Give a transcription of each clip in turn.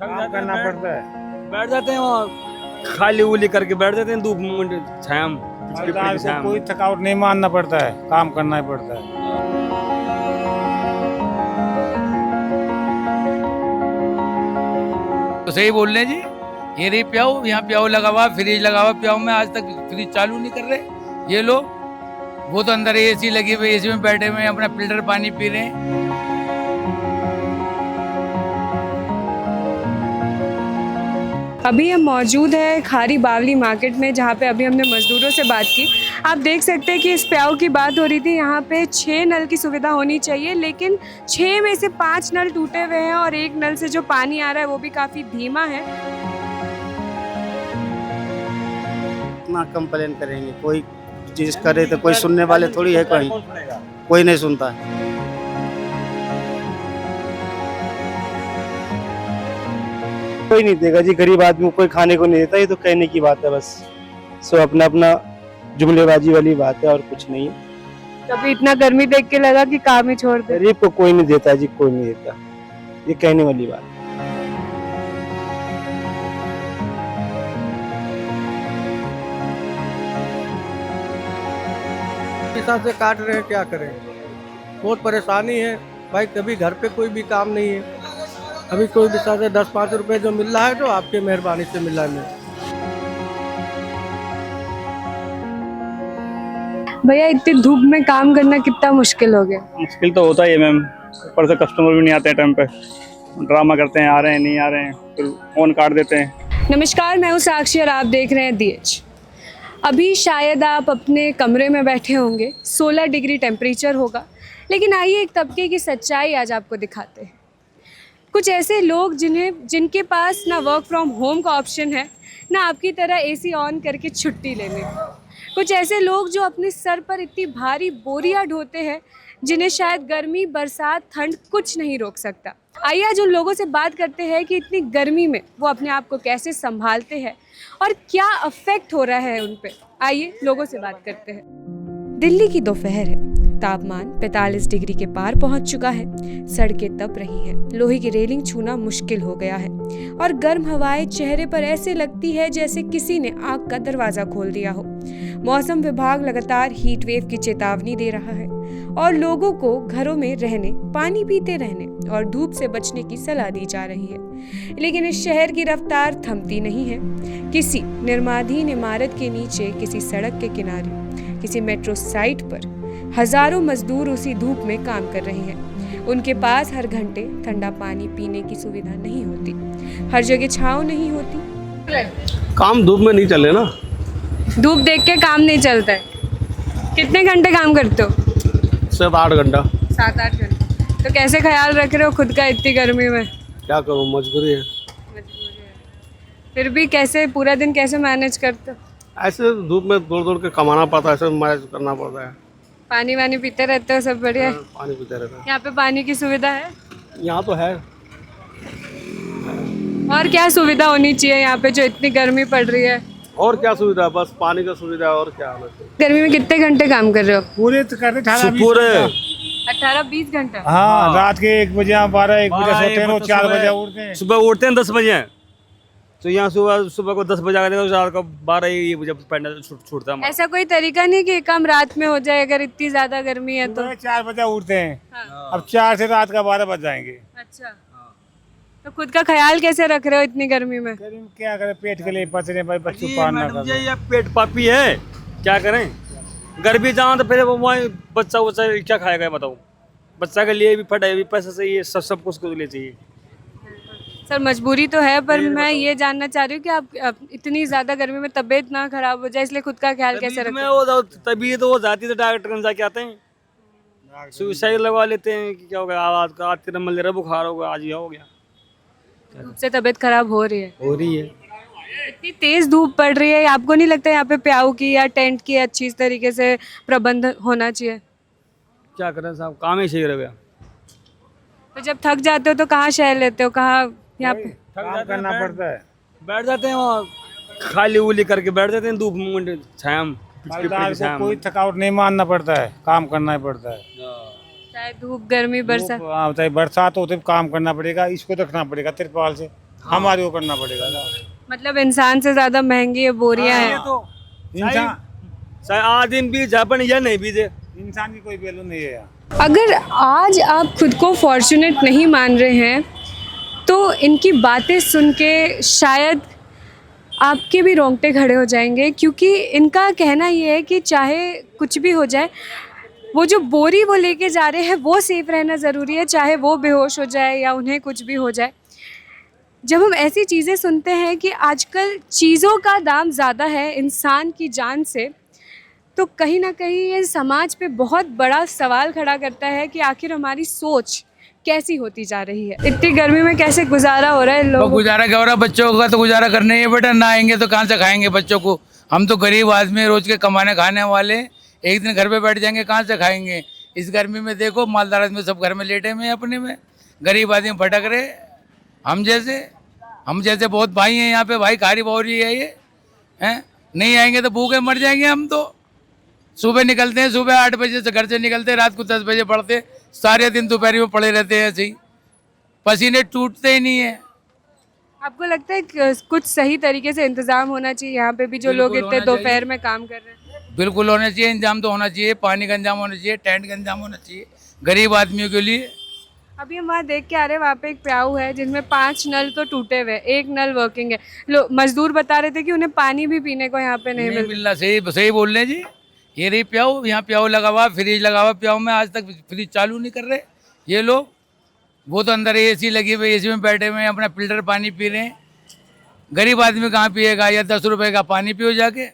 काम करना पड़ता है। बैठ जाते हैं वहाँ खाली उली करके बैठ जाते हैं धूप में छाया में, मजदूर को कोई थकावट नहीं मानना पड़ता है, काम करना ही पड़ता है। तो सही बोल रहे हैं जी। ये रही प्याऊ, यहाँ प्याऊ लगा हुआ, फ्रिज लगा हुआ प्याऊ में, आज तक फ्रिज चालू नहीं कर रहे ये लोग। वो तो अंदर एसी लगी हुई, एसी में बैठे हुए अपना फिल्टर पानी पी रहे हैं। अभी हम मौजूद है खारी बावली मार्केट में, जहाँ पे अभी हमने मज़दूरों से बात की। आप देख सकते हैं कि इस प्याऊ की बात हो रही थी। यहाँ पे 6 नल की सुविधा होनी चाहिए, लेकिन 6 में से 5 नल टूटे हुए हैं और एक नल से जो पानी आ रहा है वो भी काफ़ी धीमा है। इतना कंप्लेन करेंगे, कोई चीज़ करे तो कोई सुनने वाले थोड़ी है, कोई नहीं सुनता है। कोई नहीं देगा जी, गरीब आदमी को कोई खाने को नहीं देता। ये तो कहने की बात है बस, सो अपना अपना जुमलेबाजी वाली बात है और कुछ नहीं है। कभी इतना गर्मी देख के लगा कि काम ही छोड़ दे? गरीब को कोई नहीं देता जी, कोई नहीं देता, ये कहने वाली बात है। हिसाब से काट रहे हैं, क्या करें, बहुत परेशानी है भाई। कभी घर पे कोई भी काम नहीं है। अभी कोई भी हिसाब से 10-5 रुपए जो मिल रहा है तो आपके मेहरबानी से मिल रहा है। भैया इतनी धूप में काम करना कितना मुश्किल हो गया? मुश्किल तो होता ही है मैम, ऊपर से कस्टमर भी नहीं आते हैं टाइम पे, ड्रामा करते हैं, आ रहे हैं नहीं आ रहे हैं, फिर फोन काट देते हैं। नमस्कार, मैं हूँ साक्षी और आप देख रहे हैं DH। अभी शायद आप अपने कमरे में बैठे होंगे, 16 डिग्री टेम्परेचर होगा, लेकिन आइए एक तबके की सच्चाई आज आपको दिखाते हैं। कुछ ऐसे लोग जिनके पास ना वर्क फ्रॉम होम का ऑप्शन है, ना आपकी तरह AC ऑन करके छुट्टी लेने। कुछ ऐसे लोग जो अपने सर पर इतनी भारी बोरियां ढोते हैं, जिन्हें शायद गर्मी, बरसात, ठंड कुछ नहीं रोक सकता। आइए आज उन लोगों से बात करते हैं कि इतनी गर्मी में वो अपने आप को कैसे संभालते हैं और क्या अफेक्ट हो रहा है उन पे। आइए लोगों से बात करते हैं। दिल्ली की दोपहर है, तापमान 45 डिग्री के पार पहुंच चुका है। सड़कें तप रही हैं, लोहे की रेलिंग छूना मुश्किल हो गया है और गर्म हवाएं चेहरे पर ऐसे लगती है जैसे किसी ने आग का दरवाजा खोल दिया हो। मौसम विभाग लगातार हीट वेव की चेतावनी दे रहा है और लोगों को घरों में रहने, पानी पीते रहने और धूप से बचने की सलाह दी जा रही है। लेकिन इस शहर की रफ्तार थमती नहीं है। किसी निर्माणाधीन इमारत के नीचे, किसी सड़क के किनारे, किसी मेट्रो साइट पर हजारों मजदूर उसी धूप में काम कर रहे हैं। उनके पास हर घंटे ठंडा पानी पीने की सुविधा नहीं होती, हर जगह छांव नहीं होती। काम धूप में नहीं चले ना, धूप देख के काम नहीं चलता है। कितने घंटे काम करते हो? सिर्फ 8 घंटा। 7-8 घंटे। तो कैसे ख्याल रख रहे हो खुद का इतनी गर्मी में? क्या करूँ, मजबूरी है। फिर भी कैसे पूरा दिन कैसे मैनेज करते हो? ऐसे धूप में दौड़ दौड़ के कमाना पड़ता है, ऐसे मैनेज करना पड़ता है। पानी वानी पीते रहते हो? सब बढ़िया है? पानी पीते रहते हैं। यहाँ पे पानी की सुविधा है? यहाँ तो है। और क्या सुविधा होनी चाहिए यहाँ पे जो इतनी गर्मी पड़ रही है? और क्या सुविधा है, बस पानी का सुविधा है, और क्या है। गर्मी में कितने घंटे काम कर रहे हो? पूरे तो करते 18-20 पूरे 18-20 घंटा। हाँ, रात के 1 बजे 12-1 बजे सोते हैं, 4 बजे उठते हैं। सुबह उठते हैं 10 बजे, तो यहाँ सुबह को 10 बजे आकर देखो, रात को 12 बजे पैंडल छूटता है। ऐसा कोई तरीका नहीं कि काम रात में हो जाए अगर इतनी ज्यादा गर्मी है तो? 4 बजे उठते हैं। हाँ। अब 4 से रात का 12 बज जाएंगे। अच्छा, तो खुद का ख्याल कैसे रख रहे हो इतनी गर्मी में? क्या करें, पेट के लिए बचने भाई, बच्चों को पालना मैडम जी, ये पेट पापी है, क्या करें। गर्मी जाओ तो फिर वहाँ बच्चा क्या खाएगा बताओ। बच्चा के लिए भी पढ़ाई भी पैसा चाहिए, सब कुछ के लिए चाहिए। सर मजबूरी तो है, पर मैं ये जानना चाह रही हूँ कि आप इतनी ज्यादा गर्मी में तबीयत ना खराब हो जाए, इसलिए खुद का ख्याल कैसे रखते हैं? तबीयत हो जाती है तो डॉक्टर के जाके आते हैं, सुसाइड लगवा लेते हैं कि क्या हो गया, आज का आज मलेरिया बुखार हो गया, आज ये हो गया। धूप से तबीयत खराब हो रही है। इतनी तेज धूप पड़ रही है, आपको नहीं लगता यहाँ पे प्याऊ की या टेंट की अच्छी तरीके से प्रबंध होना चाहिए? क्या करें साहब, काम ही सही रह गया। तो जब थक जाते हो तो कहाँ शहर लेते हो, कहाँ यहाँ पे? काम करना पड़ता है। बैठ जाते हैं वहाँ खाली उली करके बैठ जाते हैं धूप में छाया में। मजदूर को कोई थकावट नहीं मानना पड़ता है, काम करना ही पड़ता है। चाहे धूप, गर्मी, बरसात। चाहे बरसात हो तो काम करना पड़ेगा, इसको रखना पड़ेगा तिरपाल से। हमारे को करना पड़ेगा ना। मतलब इंसान से ज्यादा महंगी ये बोरियां ये हैं। तो इंसान चाहे आदमी भी जापन या नहीं भी दे। इंसान की कोई वैल्यू नहीं है यहाँ। अगर आज आप खुद को फॉर्चुनेट नहीं मान रहे हैं तो इनकी बातें सुन के शायद आपके भी रोंगटे खड़े हो जाएंगे, क्योंकि इनका कहना ये है कि चाहे कुछ भी हो जाए, वो जो बोरी वो लेके जा रहे हैं वो सेफ रहना ज़रूरी है, चाहे वो बेहोश हो जाए या उन्हें कुछ भी हो जाए। जब हम ऐसी चीज़ें सुनते हैं कि आजकल चीज़ों का दाम ज़्यादा है इंसान की जान से, तो कहीं ना कहीं ये समाज पे बहुत बड़ा सवाल खड़ा करता है कि आखिर हमारी सोच कैसी होती जा रही है। इतनी गर्मी में कैसे गुजारा हो रहा है तो लोगों गुजारा क्या हो रहा है, बच्चों का तो गुजारा करना ही है बेटा, ना आएंगे तो कहाँ से खाएंगे बच्चों को। हम तो गरीब आदमी रोज के कमाने खाने वाले, एक दिन घर पे बैठ जाएंगे कहाँ से खाएंगे। इस गर्मी में देखो मालदार आदमी सब घर में लेटे हुए हैं अपने में, गरीब आदमी भटक रहे। हम जैसे बहुत भाई हैं यहाँ पे, भाई खारी बावरी है ये हैं, नहीं आएंगे तो भूखे मर जाएंगे हम तो। सुबह निकलते हैं, सुबह 8 बजे से घर से निकलते हैं, रात को 10 बजे पढ़ते, सारे दिन दोपहर में पड़े रहते हैं ऐसे ही, पसीने टूटते ही नहीं है। आपको लगता है कि कुछ सही तरीके से इंतजाम होना चाहिए यहाँ पे भी, जो लोग बिल्कुल इतने होना दोपहर में काम कर रहे हैं? बिल्कुल होना चाहिए, इंतजाम तो होना चाहिए, पानी का इंतजाम होना चाहिए, टेंट का इंतजाम होना चाहिए गरीब आदमियों के लिए। अभी हम वहाँ देख के आ रहे हैं, वहाँ पे एक प्याऊ है जिनमें 5 नल तो टूटे हुए हैं, 1 नल वर्किंग है। मजदूर बता रहे थे कि उन्हें पानी भी पीने को यहाँ पे नहीं नहीं मिलता। मिलना, सही बोल रहे हैं जी। ये रही प्याऊ, यहाँ प्याऊ लगा हुआ, फ्रिज लगा हुआ प्याऊ में, आज तक फ्रिज चालू नहीं कर रहे ये लोग। वो तो अंदर एसी लगी हुई, एसी में बैठे हुए हैं, अपना फिल्टर पानी पी रहे हैं। गरीब आदमी कहाँ पिएगा, या 10 रुपए का पानी पियो जाके।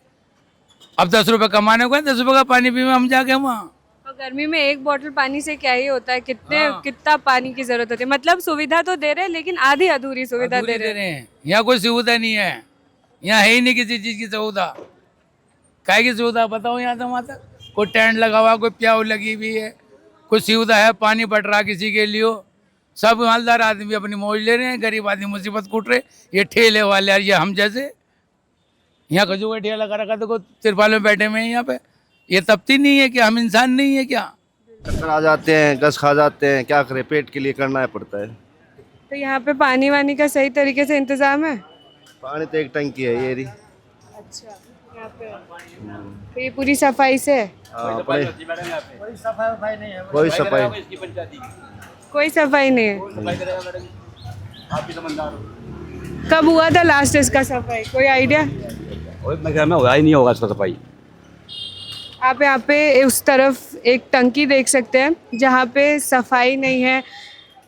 अब 10 रुपए कमाने को है, 10 रुपए का पानी पिए हम जाके वहाँ। और गर्मी में 1 बोतल पानी से क्या ही होता है, कितना पानी की जरूरत होती है। मतलब सुविधा तो दे रहे हैं लेकिन आधी अधूरी सुविधा दे रहे हैं। हैं। यहाँ कोई सुविधा नहीं है, यहाँ है ही नहीं किसी चीज़ की सुविधा। काय की सुविधा बताओ यहाँ से वहाँ तक? कोई टेंट लगा हुआ, कोई प्याऊ लगी हुई है, कोई सुविधा है, पानी बट रहा किसी के लिए। सब मालदार आदमी अपनी मौज ले रहे हैं, गरीब आदमी मुसीबत कूट रहे। ये ठेले वाले यार, ये हम जैसे यहाँ खजूर का ठेला लगा रखा, देखो तिरपाल में बैठे हुए हैं यहाँ पे। ये तपती नहीं है क्या? हम इंसान नहीं है क्या? चक्कर आ जाते हैं, गस खा जाते हैं, क्या करें, पेट के लिए करना है पड़ता है। तो यहाँ पे पानी वानी का सही तरीके से इंतजाम है? पानी तो एक टंकी है ये रही। अच्छा, यहाँ पे तो ये पूरी सफाई से है? हाँ, कोई सफाई नहीं है, कोई कोई सफाई नहीं है। कब हुआ था लास्ट इसका सफाई, कोई आइडिया? मेरे घर में हुआ ही नहीं होगा इसका सफाई। आप यहाँ पे उस तरफ एक टंकी देख सकते हैं जहाँ पे सफाई नहीं है,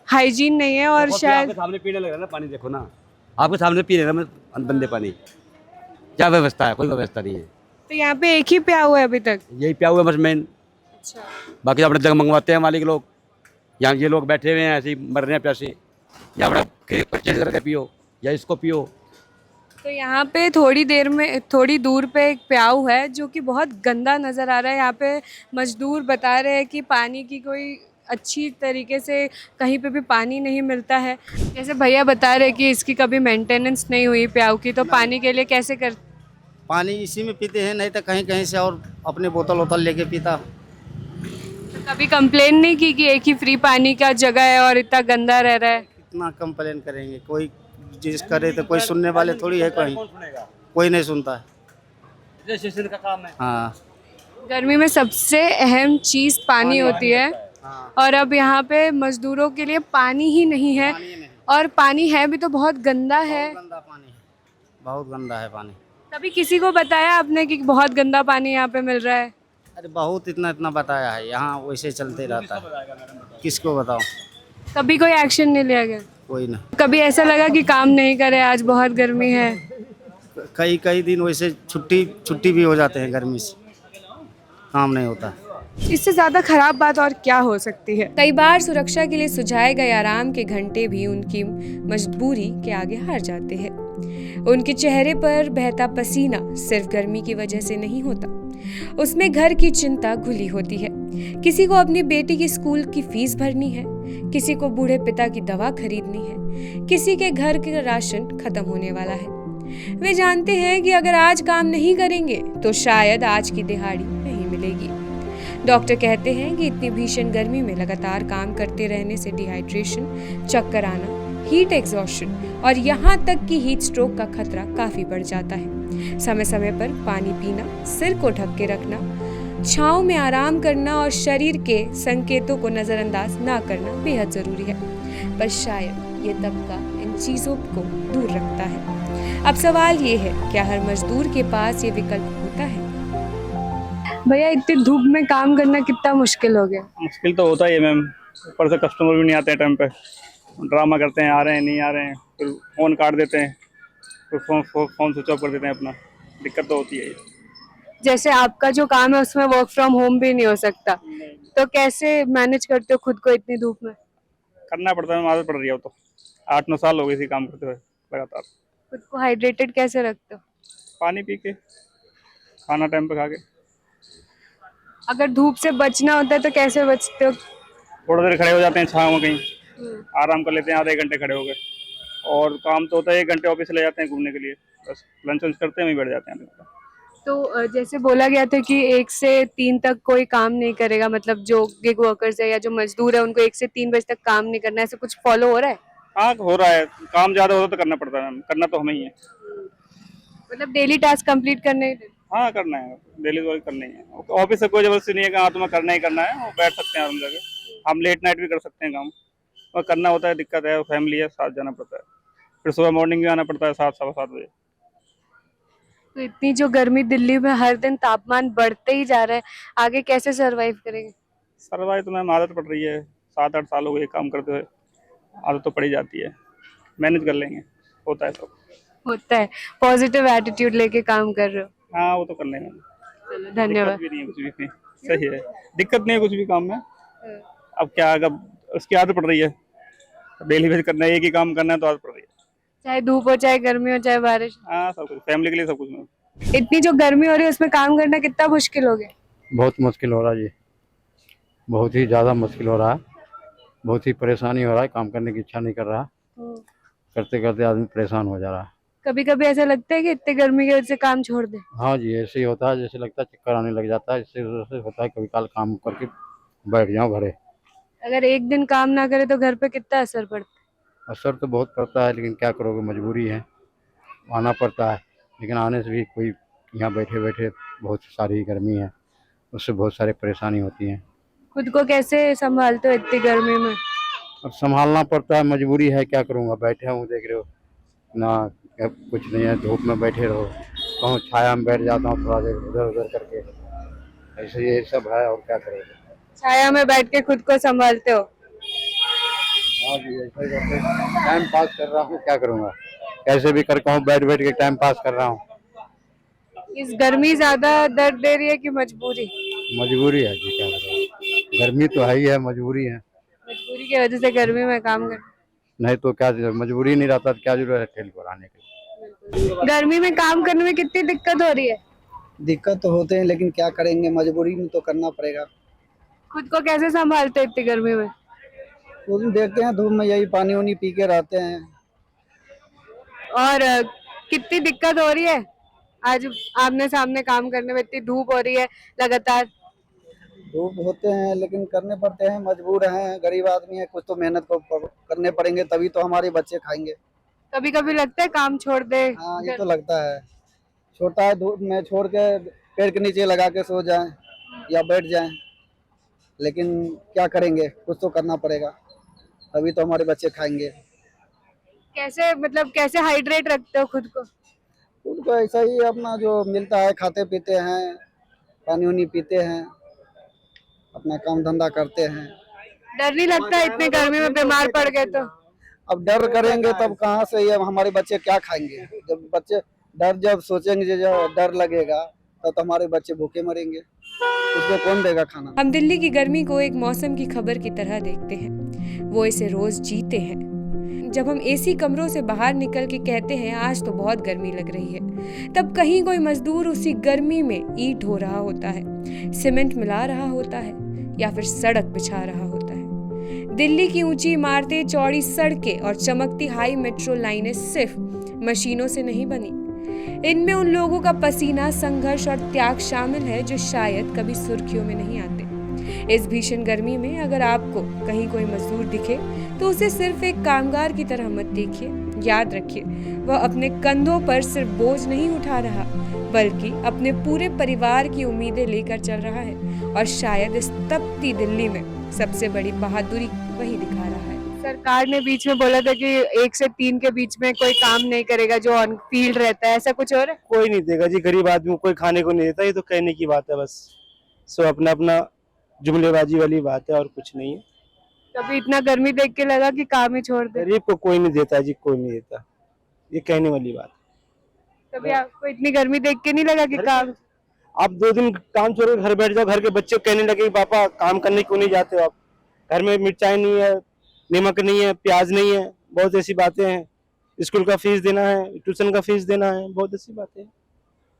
हाइजीन नहीं है, और शायद आपके सामने पीने लग रहा है ना पानी, देखो ना आपके सामने पी रहे हैं बंदे पानी। क्या व्यवस्था है? कोई व्यवस्था नहीं है। तो यहाँ पे एक ही प्याऊ है अभी तक? यही प्या हुआ बस मेन। अच्छा, बाकी अपने जगह मंगवाते हैं मालिक लोग। यहाँ ये लोग बैठे हुए हैं ऐसे ही मर रहे हैं प्यासे। या अपना परचेज करके पियो या इसको पियो। तो यहाँ पे थोड़ी दूर पे एक प्याऊ है जो कि बहुत गंदा नज़र आ रहा है। यहाँ पे मजदूर बता रहे हैं कि पानी की कोई अच्छी तरीके से कहीं पे भी पानी नहीं मिलता है। जैसे भैया बता रहे कि इसकी कभी मेंटेनेंस नहीं हुई प्याऊ की, तो पानी के लिए कैसे कर? पानी इसी में पीते हैं, नहीं तो कहीं कहीं से और अपने बोतल वोतल लेके पीता। तो कभी कंप्लेन नहीं की कि एक ही फ्री पानी का जगह है और इतना गंदा रह रहा है? कितना कंप्लेन करेंगे, कोई जिस करे तो कोई सुनने वाले थोड़ी है, कोई नहीं सुनता है। का काम है। हाँ, गर्मी में सबसे अहम चीज़ पानी होती है, और अब यहाँ पे मजदूरों के लिए पानी ही नहीं है, और पानी है भी तो बहुत गंदा है। गंदा पानी है, बहुत गंदा है पानी। कभी किसी को बताया आपने कि बहुत गंदा पानी यहाँ पे मिल रहा है? अरे बहुत इतना बताया है, यहाँ वैसे चलते रहता है, किसको बताओ। कभी कोई एक्शन नहीं लिया गया? कोई ना। कभी ऐसा लगा कि काम नहीं करे, आज बहुत गर्मी है? कई दिन वैसे छुट्टी भी हो जाते हैं, गर्मी से काम नहीं होता। इससे ज़्यादा खराब बात और क्या हो सकती है? कई बार सुरक्षा के लिए सुझाए गए आराम के घंटे भी उनकी मजबूरी के आगे हार जाते हैं। उनके चेहरे पर बहता पसीना सिर्फ गर्मी की वजह से नहीं होता, उसमें घर की चिंता घुली होती है। किसी को अपनी बेटी की स्कूल की फीस भरनी है, किसी को बूढ़े पिता की दवा खरीदनी है, किसी के घर का राशन खत्म होने वाला है। वे जानते हैं कि अगर आज काम नहीं करेंगे तो शायद आज की दिहाड़ी नहीं मिलेगी। डॉक्टर कहते हैं कि इतनी भीषण गर्मी में लगातार काम करते रहने से डिहाइड्रेशन, चक्कर आना, हीट एग्जॉशन और यहाँ तक कि हीट स्ट्रोक का खतरा काफ़ी बढ़ जाता है। समय समय पर पानी पीना, सिर को ढक के रखना, छांव में आराम करना और शरीर के संकेतों को नज़रअंदाज ना करना बेहद ज़रूरी है। पर शायद ये तबका इन चीज़ों को दूर रखता है। अब सवाल ये है, क्या हर मजदूर के पास ये विकल्प होता है? भैया, इतनी धूप में काम करना कितना मुश्किल हो गया? मुश्किल तो होता ही है मैम, ऊपर से कस्टमर भी नहीं आते हैं टाइम पे, ड्रामा करते हैं, आ रहे हैं नहीं आ रहे हैं, फिर फ़ोन काट देते हैं, फिर फ़ोन स्विच ऑफ कर देते हैं अपना। दिक्कत तो होती है। जैसे आपका जो काम है उसमें वर्क फ्रॉम होम भी नहीं हो सकता, तो कैसे मैनेज करते हो खुद को इतनी धूप में? करना पड़ता है, आदत पड़ रही है। वो तो 8-9 साल हो गए इसी काम करते हुए लगातार। खुद को हाइड्रेटेड कैसे रखते हो? पानी पी के, खाना टाइम पे खा के। अगर धूप से बचना होता है तो कैसे बचते हो? थोड़ा देर खड़े हो जाते हैं छाँव में कहीं, आराम कर लेते हैं, आधे घंटे खड़े हो गए। और काम तो होता है 1 घंटे ऑफिस ले जाते हैं घूमने के लिए, बस लंच वंच करते हैं, वहीं बैठ जाते हैं। तो जैसे बोला गया था कि 1 से 3 तक कोई काम नहीं करेगा, मतलब जो गिग वर्कर्स है या जो मजदूर है उनको 1 से 3 बजे तक काम नहीं करना है, ऐसे कुछ फॉलो हो रहा है? हाँ हो रहा है, काम ज़्यादा होता तो करना पड़ता है, करना तो हमें ही है। मतलब डेली टास्क कंप्लीट करने? हाँ करना है, डेली वर्क करना ही है। ऑफिस से कोई जबरदस्ती नहीं है कि हाँ तुम्हें करना ही करना है, वो बैठ सकते हैं हम जगह। हम लेट नाइट भी कर सकते हैं काम, और करना होता है, दिक्कत है, फैमिली है, साथ जाना पड़ता है, फिर सुबह मॉर्निंग भी आना पड़ता है 7-7:15 बजे। तो इतनी जो गर्मी दिल्ली में हर दिन तापमान बढ़ते ही जा रहा है, आगे कैसे सरवाइव करेंगे? सर्वाइव तो मैम आदत पड़ रही है, 7-8 साल हो गए काम करते हुए, आदत तो पड़ी जाती है, मैनेज कर लेंगे, होता है सब। होता है, पॉजिटिव एटीट्यूड लेके काम कर रहे हो। हाँ वो तो कर लेंगे, चलो धन्यवाद। दिक्कत भी नहीं है कुछ भी, सही है, दिक्कत नहीं है कुछ भी काम में। अब क्या, अगर उसकी आदत पड़ रही है, डेली बेस करना है, एक ही काम करना है तो आदत पड़ रही है। चाहे धूप हो, चाहे गर्मी हो, चाहे बारिश। हाँ सब कुछ, फैमिली के लिए सब कुछ। इतनी जो गर्मी हो रही है उसमें काम करना कितना मुश्किल हो गया? बहुत मुश्किल हो रहा है जी, बहुत ही ज़्यादा मुश्किल हो रहा है, बहुत ही परेशानी हो रहा है, काम करने की इच्छा नहीं कर रहा, करते करते आदमी परेशान हो जा रहा है। कभी कभी ऐसा लगता है कि इतनी गर्मी की वजह से काम छोड़ दे? हाँ जी, ऐसे ही होता है, जैसे लगता है चक्कर आने लग जाता है, इससे वजह से होता है कभी काल काम करके बैठ जाऊँ घरे। अगर एक दिन काम ना करे तो घर पे कितना असर पड़ता है? असर तो बहुत पड़ता है, लेकिन क्या करोगे, मजबूरी है, आना पड़ता है। लेकिन आने से भी कोई, यहाँ बैठे बैठे बहुत सारी गर्मी है, उससे बहुत सारी परेशानी होती है। खुद को कैसे संभालते हो इतनी गर्मी में? अब संभालना पड़ता है, मजबूरी है, क्या करूँगा, बैठे हूँ, देख रहे हो ना, अब कुछ नहीं है, धूप में बैठे रहो, कहूँ छाया में बैठ जाता हूँ थोड़ा देर इधर उधर करके, ऐसे ये सब है, और क्या करोगे। छाया में बैठ के खुद को संभालते हो? हाँ जी, ऐसा ही करके टाइम पास कर रहा हूँ, क्या करूँगा, कैसे भी कर कहूँ बैठ बैठ के टाइम पास कर रहा हूँ। इस गर्मी ज्यादा दर्द दे रही है कि मजबूरी? मजबूरी है जी, क्या करें, गर्मी तो है ही है, मजबूरी है। मजबूरी की वजह से गर्मी में काम कर, नहीं तो क्या, मजबूरी नहीं रहता तो क्या जरूरत है ठेल पर आने की। गर्मी में काम करने में कितनी दिक्कत हो रही है? दिक्कत तो होते हैं, लेकिन क्या करेंगे, मजबूरी में तो करना पड़ेगा। खुद को कैसे संभालते हो इतनी गर्मी में? वो भी देखते हैं धूप में, यही पानी वानी पी के रहते हैं। और कितनी दिक्कत हो रही है आज आमने सामने काम करने में? इतनी धूप हो रही है लगातार। धूप होते हैं, लेकिन करने पड़ते हैं, मजबूर हैं, गरीब आदमी है, कुछ तो मेहनत को करने पड़ेंगे, तभी तो हमारे बच्चे खाएंगे। कभी कभी लगता है काम छोड़ दे? हाँ ये तो लगता है, छोटा है, धूप में छोड़ के पेड़ के नीचे लगा के सो जाएं या बैठ जाएं, लेकिन क्या करेंगे, कुछ तो करना पड़ेगा, तभी तो हमारे बच्चे खाएंगे। कैसे, मतलब कैसे हाइड्रेट रखते हो खुद को? उनको ऐसा ही अपना जो मिलता है खाते पीते हैं, पानी वानी पीते हैं, अपना काम धंधा करते हैं। डर नहीं लगता इतनी गर्मी में बीमार पड़ गए तो? अब डर करेंगे तब कहाँ से, ये हमारे बच्चे क्या खाएंगे? जब बच्चे डर, जब सोचेंगे, जब डर लगेगा तब तो हमारे बच्चे भूखे मरेंगे, उसको कौन देगा खाना? हम दिल्ली की गर्मी को एक मौसम की खबर की तरह देखते हैं, वो इसे रोज जीते हैं। जब हम एसी कमरों से बाहर निकल के कहते हैं आज तो बहुत गर्मी लग रही है, तब कहीं कोई मजदूर उसी गर्मी में ईंट ढो रहा होता है, सीमेंट मिला रहा होता है या फिर सड़क बिछा रहा होता है। दिल्ली की ऊंची इमारतें, चौड़ी सड़कें और चमकती हाई मेट्रो लाइनें सिर्फ मशीनों से नहीं बनी, इनमें उन लोगों का पसीना, संघर्ष और त्याग शामिल है जो शायद कभी सुर्खियों में नहीं आते। इस भीषण गर्मी में अगर आपको कहीं कोई मजदूर दिखे तो उसे सिर्फ एक कामगार की तरह मत देखिए। याद रखिए, वह अपने कंधों पर सिर्फ बोझ नहीं उठा रहा, बल्कि अपने पूरे परिवार की उम्मीदें लेकर चल रहा है। और शायद इस तपती दिल्ली में सबसे बड़ी बहादुरी वही दिखा रहा है। सरकार ने बीच में बोला था कि 1 से 3 के बीच में कोई काम नहीं करेगा जो ऑन फील्ड रहता है, ऐसा कुछ और है? कोई नहीं देगा जी, गरीब आदमी को कोई खाने को नहीं देता, ये तो कहने की बात है बस। सो अपना अपना जुमलेबाजी वाली बात है और कुछ नहीं है। कभी इतना गर्मी देख के लगा कि काम ही छोड़ दे? गरीब को कोई नहीं देता जी, कोई नहीं देता, ये कहने वाली बात है। कभी आपको इतनी गर्मी देख के नहीं लगा कि काम? आप 2 दिन काम छोड़ के घर बैठ जाओ, घर के बच्चे कहने लगे पापा काम करने क्यों नहीं जाते हो आप, घर में मिर्चाई नहीं है, नमक नहीं है, प्याज नहीं है, बहुत ऐसी बातें हैं। स्कूल का फीस देना है, ट्यूशन का फीस देना है, बहुत ऐसी बातें हैं।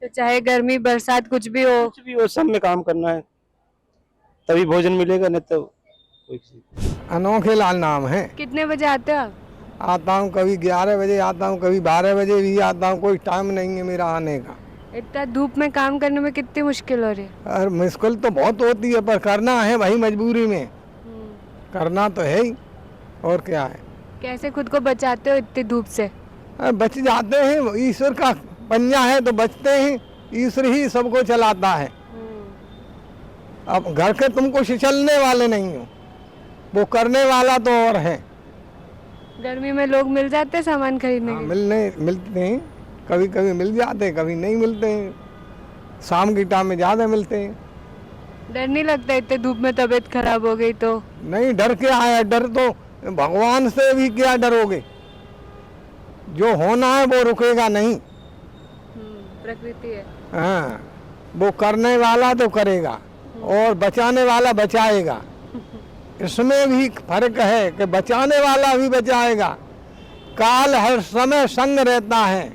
तो चाहे गर्मी बरसात कुछ भी हो सब में काम करना है, तभी भोजन मिलेगा, नहीं तो कोई चीज। अनोखे लाल नाम है। कितने बजे आते हो आप? आता हूँ कभी 11 बजे आता हूँ, कभी 12 बजे भी आता हूँ, कोई टाइम नहीं है मेरा आने का। इतना धूप में काम करने में कितनी मुश्किल हो रही है? और मुश्किल तो बहुत होती है, पर करना है भाई, मजबूरी में करना तो है ही, और क्या है। कैसे खुद को बचाते हो इतनी धूप से? बच जाते हैं, ईश्वर का पंजा है तो बचते हैं, ईश्वर ही सबको चलाता है। अब घर के तुमको छिछलने वाले नहीं हो, वो करने वाला तो और है। गर्मी में लोग मिल जाते हैं सामान खरीदने के लिए? मिलते हैं, कभी कभी मिल जाते हैं, कभी नहीं मिलते हैं। शाम की टाइम में ज़्यादा मिलते हैं। डर नहीं लगता इतने धूप में तबीयत खराब हो गई तो? नहीं, डर क्या है, डर तो भगवान से भी क्या डरोगे, जो होना है वो रुकेगा नहीं। प्रकृति है। हाँ, वो करने वाला तो करेगा और बचाने वाला बचाएगा। इसमें भी फर्क है कि बचाने वाला भी बचाएगा। काल हर समय संग रहता है,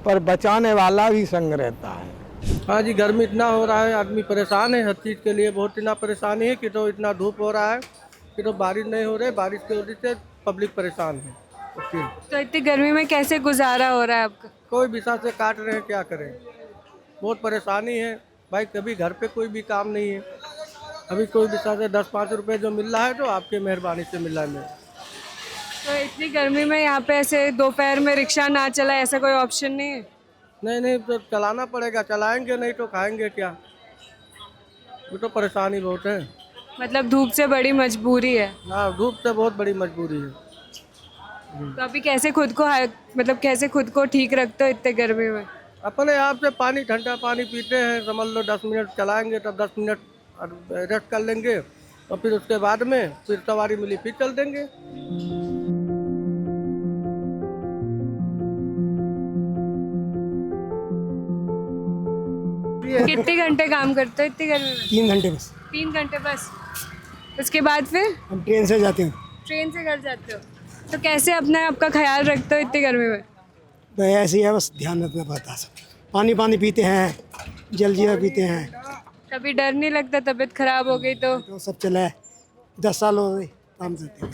पर बचाने वाला भी संग रहता है। हाँ जी, गर्मी इतना हो रहा है, आदमी परेशान है, हर चीज़ के लिए बहुत इतना परेशानी है कि तो इतना धूप हो रहा है कि तो बारिश नहीं हो रही, बारिश की वजह से पब्लिक परेशान है। तो इतनी गर्मी में कैसे गुजारा हो रहा है आपका? कोई विषा से काट रहे हैं, क्या करें, बहुत परेशानी है भाई। कभी घर पे कोई भी काम नहीं है, अभी कोई विषा से 10-5 रुपए जो मिल रहा है तो आपके मेहरबानी से मिल रहा है। तो इतनी गर्मी में यहाँ पे ऐसे दोपहर में रिक्शा ना चला, ऐसा कोई ऑप्शन नहीं है? नहीं, तो चलाना पड़ेगा, चलाएंगे नहीं तो खाएंगे क्या, वो तो परेशानी बहुत है। मतलब धूप से बड़ी मजबूरी है? हाँ, धूप से बहुत बड़ी मजबूरी है। तो अभी कैसे खुद को मतलब कैसे खुद को ठीक रखते हो इतने गर्मी में? अपने आप से पानी, ठंडा पानी पीते हैं, समझ लो 10 मिनट चलाएंगे तो 10 मिनट रेस्ट कर लेंगे, और फिर उसके बाद में फिर सवारी मिली फिर चल देंगे। कितने घंटे काम करते हो इतनी गर्मी में? 3 घंटे बस। 3 घंटे बस? उसके बाद फिर? हम ट्रेन से जाते हैं। ट्रेन से घर जाते हो? तो कैसे अपने आपका ख्याल रखते हो इतनी गर्मी में? तो ऐसे ही है, बस ध्यान रखना पड़ता है। सब पानी पीते हैं, जलजीरा पीते हैं। कभी डर नहीं लगता तबीयत खराब हो गई तो सब चला है, 10 साल हो गए काम करते हैं।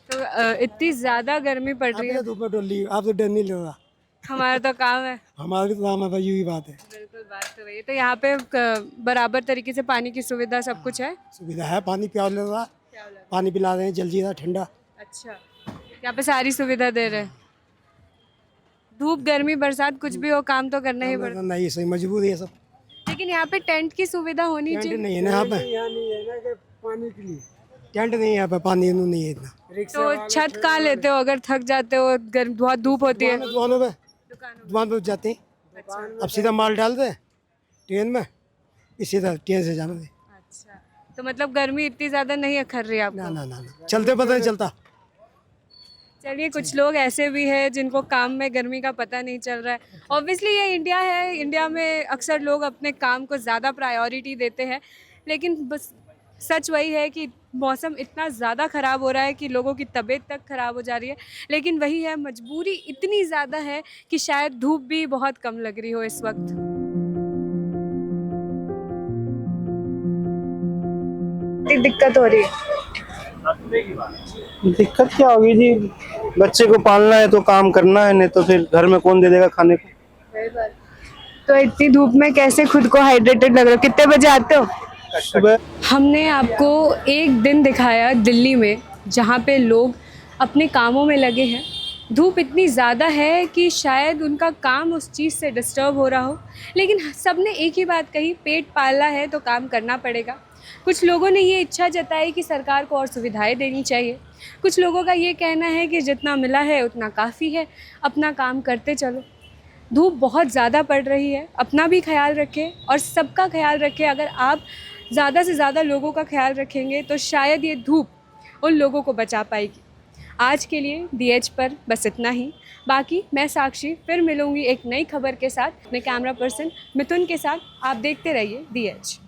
तो इतनी ज़्यादा गर्मी पड़ रही है, धूप में डर ली, आप तो डर नहीं लग रहा। हमारा तो काम है। हमारा भी तो काम है भाई, यही बात है। बिल्कुल, बात तो वही है। तो यहाँ पे बराबर तरीके से पानी की सुविधा सब कुछ है? सुविधा है, पानी पिला ले रहा, पानी पिला रहे हैं, जलजीरा ठंडा। अच्छा, यहाँ पे सारी सुविधा दे रहे हैं। धूप गर्मी बरसात कुछ भी हो, काम तो करना ही पड़ता है। नहीं, सही मजबूरी है सब। लेकिन यहाँ पे टेंट की सुविधा होनी चाहिए। नहीं है ना यहाँ पे, पानी के लिए टेंट नहीं है यहाँ पे, पानी नहीं है इतना। तो छत कहाँ लेते हो अगर थक जाते हो, बहुत धूप होती है? दुकान पे जाते हैं। अब सीधा माल डालते हैं ट्रेन में, इसी तरह ट्रेन से जाना। अच्छा, तो मतलब गर्मी इतनी ज्यादा नहीं अखर रही आपको? ना, चलते पता नहीं चलता। चलिए, कुछ लोग ऐसे भी हैं जिनको काम में गर्मी का पता नहीं चल रहा है। ऑब्वियसली ये इंडिया है, इंडिया में अक्सर लोग अपने काम को ज़्यादा प्रायोरिटी देते हैं, लेकिन बस सच वही है कि मौसम इतना ज़्यादा ख़राब हो रहा है कि लोगों की तबीयत तक ख़राब हो जा रही है। लेकिन वही है, मजबूरी इतनी ज़्यादा है कि शायद धूप भी बहुत कम लग रही हो इस वक्त। दिक्कत हो रही है? दिक्कत क्या होगी जी, बच्चे को पालना है तो काम करना है, नहीं तो फिर घर में कौन दे देगा खाने को। तो इतनी धूप में कैसे खुद को हाइड्रेटेड लग रहा हो? कितने बजे आते हो? सुबह हमने आपको एक दिन दिखाया दिल्ली में जहाँ पे लोग अपने कामों में लगे हैं। धूप इतनी ज़्यादा है कि शायद उनका काम उस चीज़ से डिस्टर्ब हो रहा हो, लेकिन सबने एक ही बात कही, पेट पालना है तो काम करना पड़ेगा। कुछ लोगों ने ये इच्छा जताई कि सरकार को और सुविधाएं देनी चाहिए। कुछ लोगों का ये कहना है कि जितना मिला है उतना काफ़ी है, अपना काम करते चलो। धूप बहुत ज़्यादा पड़ रही है, अपना भी ख्याल रखें और सबका ख्याल रखें। अगर आप ज़्यादा से ज़्यादा लोगों का ख्याल रखेंगे तो शायद ये धूप उन लोगों को बचा पाएगी। आज के लिए दी एज पर बस इतना ही। बाकी मैं साक्षी फिर मिलूँगी एक नई खबर के साथ अपने कैमरा पर्सन मिथुन के साथ। आप देखते रहिए दी एज।